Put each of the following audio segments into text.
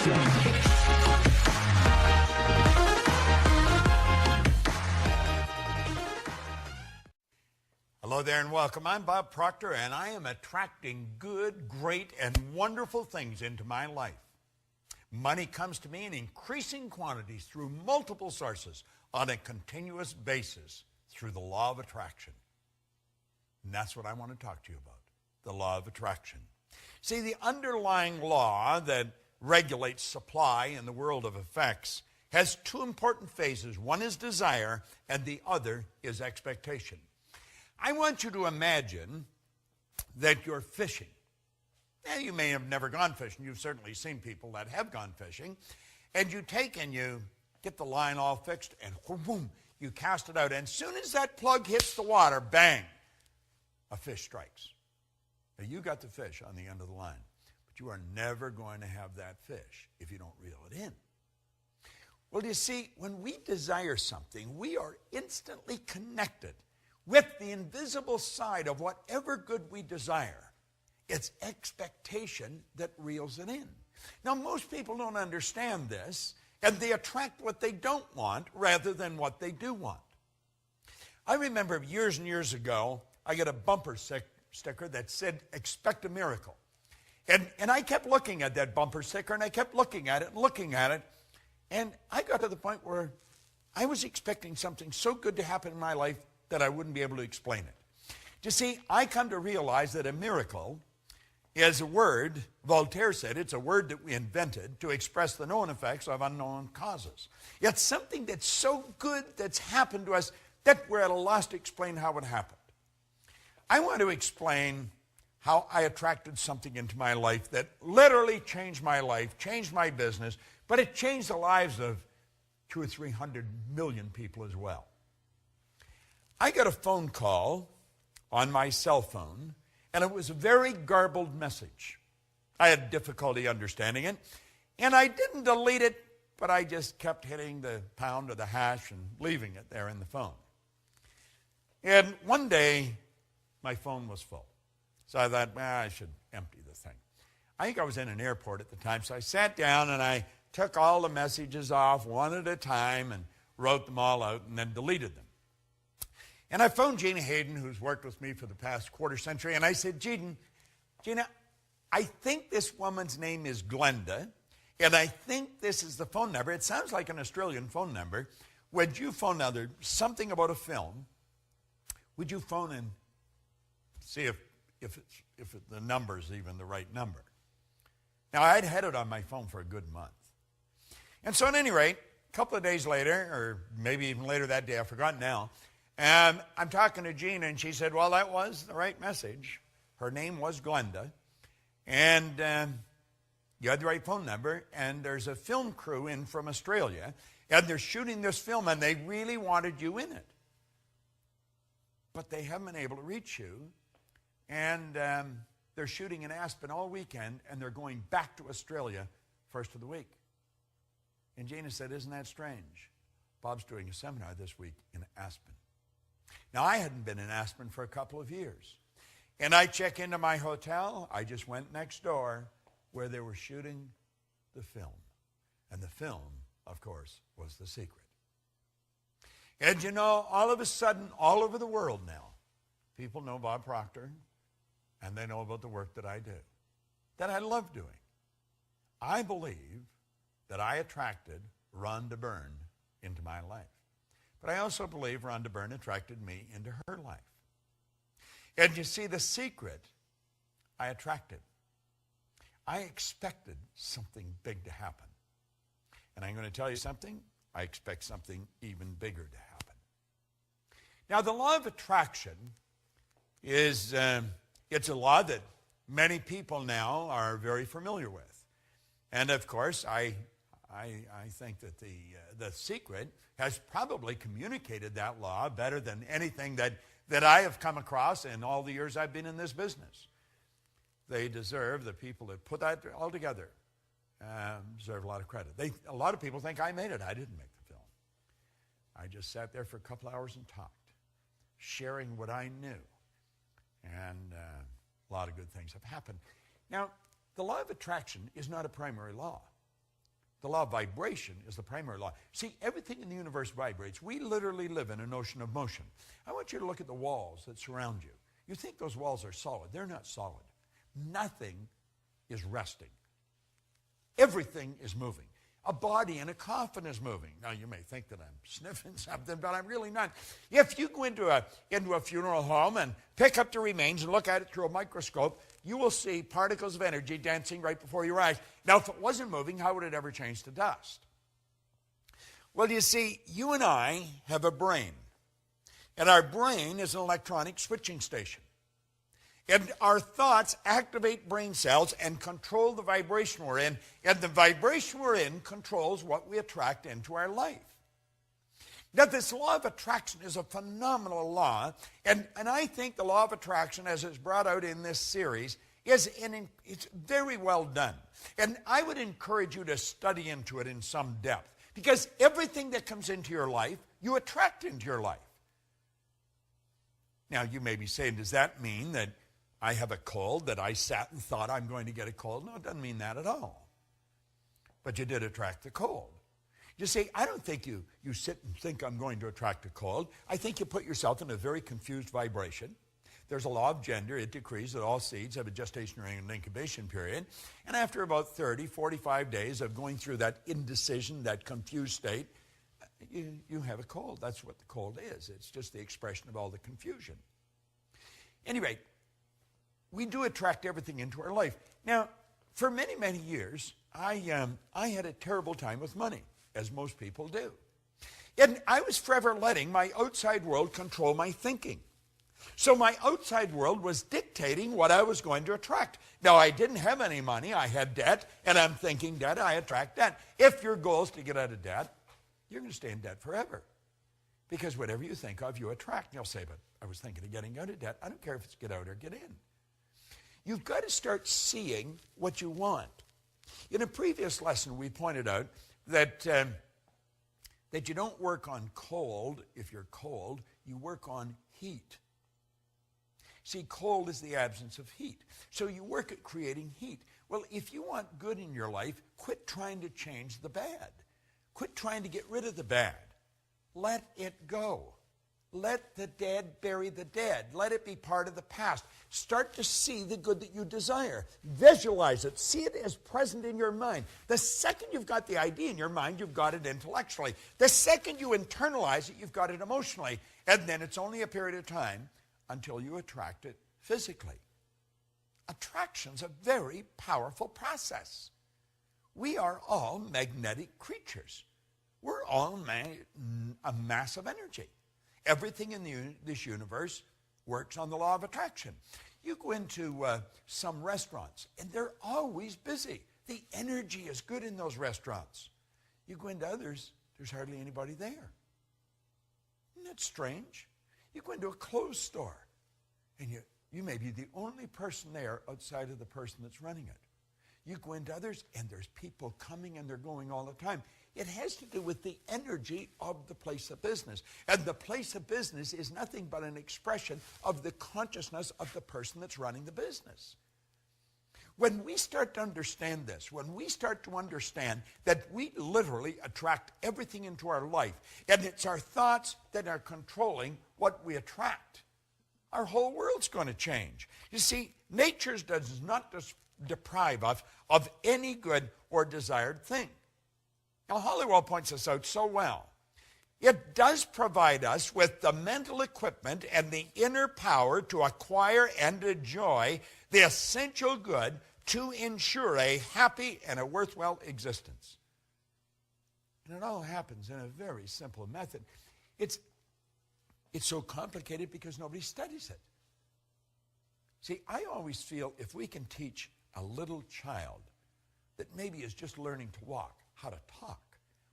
Hello there and welcome. I'm Bob Proctor, and I am attracting good, great, and wonderful things into my life. Money comes to me in increasing quantities through multiple sources on a continuous basis through the law of attraction. And that's what I want to talk to you about, the law of attraction. See, the underlying law that regulates supply in the world of effects has two important phases. One is desire, and the other is expectation. I want you to imagine that you're fishing. Now, you may have never gone fishing. You've certainly seen people that have gone fishing. And you take and you get the line all fixed, and boom, you cast it out. And as soon as that plug hits the water, bang, a fish strikes. Now, you got the fish on the end of the line, but you are never going to have that fish if you don't reel it in. Well, you see, when we desire something, we are instantly connected with the invisible side of whatever good we desire. It's expectation that reels it in. Now, most people don't understand this, and they attract what they don't want rather than what they do want. I remember years and years ago, I got a bumper sticker that said, "Expect a miracle." And I kept looking at that bumper sticker, and I kept looking at it and looking at it, and I got to the point where I was expecting something so good to happen in my life that I wouldn't be able to explain it. You see, I come to realize that a miracle is a word, Voltaire said, it's a word that we invented to express the known effects of unknown causes. It's something that's so good that's happened to us that we're at a loss to explain how it happened. I want to explain how I attracted something into my life that literally changed my life, changed my business, but it changed the lives of 200 or 300 million people as well. I got a phone call on my cell phone, and it was a very garbled message. I had difficulty understanding it, and I didn't delete it, but I just kept hitting the pound or the hash and leaving it there in the phone. And one day, my phone was full. So I thought, I should empty the thing. I think I was in an airport at the time, so I sat down and I took all the messages off one at a time and wrote them all out and then deleted them. And I phoned Gina Hayden, who's worked with me for the past quarter century, and I said, Gina, I think this woman's name is Glenda, and I think this is the phone number. It sounds like an Australian phone number. Would you phone now? There's something about a film. Would you phone and see if the number's even the right number? Now, I'd had it on my phone for a good month. And so at any rate, a couple of days later, or maybe even later that day, I've forgotten now, and I'm talking to Gina, and she said, well, that was the right message. Her name was Glenda, and you had the right phone number, and there's a film crew in from Australia, and they're shooting this film, and they really wanted you in it. But they haven't been able to reach you, and they're shooting in Aspen all weekend, and they're going back to Australia first of the week. And Gina said, isn't that strange? Bob's doing a seminar this week in Aspen. Now, I hadn't been in Aspen for a couple of years. And I check into my hotel. I just went next door where they were shooting the film. And the film, of course, was The Secret. And you know, all of a sudden, all over the world now, people know Bob Proctor, and they know about the work that I do, that I love doing. I believe that I attracted Rhonda Byrne into my life. But I also believe Rhonda Byrne attracted me into her life. And you see, the secret I attracted. I expected something big to happen. And I'm going to tell you something, I expect something even bigger to happen. Now, the law of attraction is, it's a law that many people now are very familiar with. And of course, I think that the secret has probably communicated that law better than anything that I have come across in all the years I've been in this business. They deserve, the people that put that all together, deserve a lot of credit. A lot of people think I made it. I didn't make the film. I just sat there for a couple hours and talked, sharing what I knew. And a lot of good things have happened. Now, the law of attraction is not a primary law. The law of vibration is the primary law. See, everything in the universe vibrates. We literally live in an ocean of motion. I want you to look at the walls that surround you. You think those walls are solid. They're not solid. Nothing is resting. Everything is moving. A body in a coffin is moving. Now, you may think that I'm sniffing something, but I'm really not. If you go into a funeral home and pick up the remains and look at it through a microscope, you will see particles of energy dancing right before your eyes. Now, if it wasn't moving, how would it ever change to dust? Well, you see, you and I have a brain, and our brain is an electronic switching station. And our thoughts activate brain cells and control the vibration we're in, and the vibration we're in controls what we attract into our life. Now, this law of attraction is a phenomenal law, and I think the law of attraction, as it's brought out in this series, it's very well done. And I would encourage you to study into it in some depth, because everything that comes into your life, you attract into your life. Now, you may be saying, does that mean that I have a cold, that I sat and thought I'm going to get a cold? No, it doesn't mean that at all. But you did attract the cold. You see, I don't think you sit and think I'm going to attract a cold. I think you put yourself in a very confused vibration. There's a law of gender. It decrees that all seeds have a gestation and incubation period. And after about 30, 45 days of going through that indecision, that confused state, you have a cold. That's what the cold is. It's just the expression of all the confusion. Anyway, we do attract everything into our life. Now, for many, many years, I had a terrible time with money, as most people do. And I was forever letting my outside world control my thinking. So my outside world was dictating what I was going to attract. Now, I didn't have any money. I had debt, and I'm thinking debt, I attract debt. If your goal is to get out of debt, you're going to stay in debt forever. Because whatever you think of, you attract. And you'll say, but I was thinking of getting out of debt. I don't care if it's get out or get in. You've got to start seeing what you want. In a previous lesson, we pointed out that you don't work on cold if you're cold. You work on heat. See, cold is the absence of heat. So you work at creating heat. Well, if you want good in your life, quit trying to change the bad. Quit trying to get rid of the bad. Let it go. Let the dead bury the dead. Let it be part of the past. Start to see the good that you desire. Visualize it. See it as present in your mind. The second you've got the idea in your mind, you've got it intellectually. The second you internalize it, you've got it emotionally. And then it's only a period of time until you attract it physically. Attraction's a very powerful process. We are all magnetic creatures. We're all a mass of energy. Everything in this universe works on the law of attraction. You go into some restaurants, and they're always busy. The energy is good in those restaurants. You go into others, there's hardly anybody there. Isn't that strange? You go into a clothes store, and you may be the only person there outside of the person that's running it. You go into others, and there's people coming and they're going all the time. It has to do with the energy of the place of business. And the place of business is nothing but an expression of the consciousness of the person that's running the business. When we start to understand this, when we start to understand that we literally attract everything into our life, and it's our thoughts that are controlling what we attract, our whole world's going to change. You see, nature does not deprive us of any good or desired thing. Now, Hollywell points this out so well. It does provide us with the mental equipment and the inner power to acquire and enjoy the essential good to ensure a happy and a worthwhile existence. And it all happens in a very simple method. It's so complicated because nobody studies it. See, I always feel if we can teach a little child that maybe is just learning to walk, how to talk,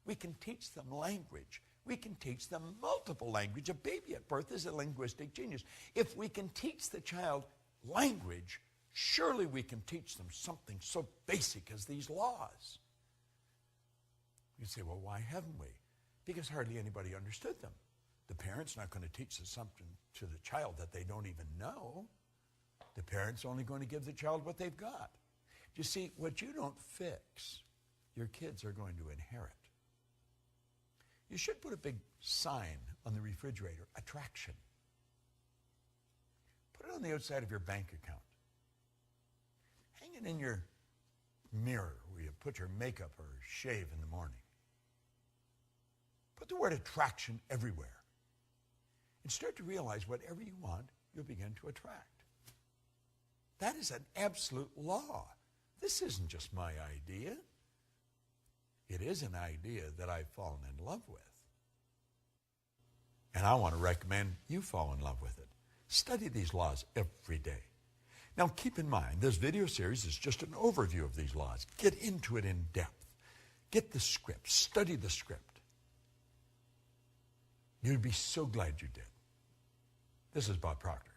we can teach them language. We can teach them multiple language. A baby at birth is a linguistic genius. If we can teach the child language, surely we can teach them something so basic as these laws. You say, well, why haven't we? Because hardly anybody understood them. The parent's not going to teach something to the child that they don't even know. The parent's only going to give the child what they've got. You see, what you don't fix, your kids are going to inherit. You should put a big sign on the refrigerator, attraction. Put it on the outside of your bank account. Hang it in your mirror where you put your makeup or shave in the morning. Put the word attraction everywhere. And start to realize whatever you want, you'll begin to attract. That is an absolute law. This isn't just my idea. It is an idea that I've fallen in love with. And I want to recommend you fall in love with it. Study these laws every day. Now keep in mind, this video series is just an overview of these laws. Get into it in depth. Get the script. Study the script. You'd be so glad you did. This is Bob Proctor.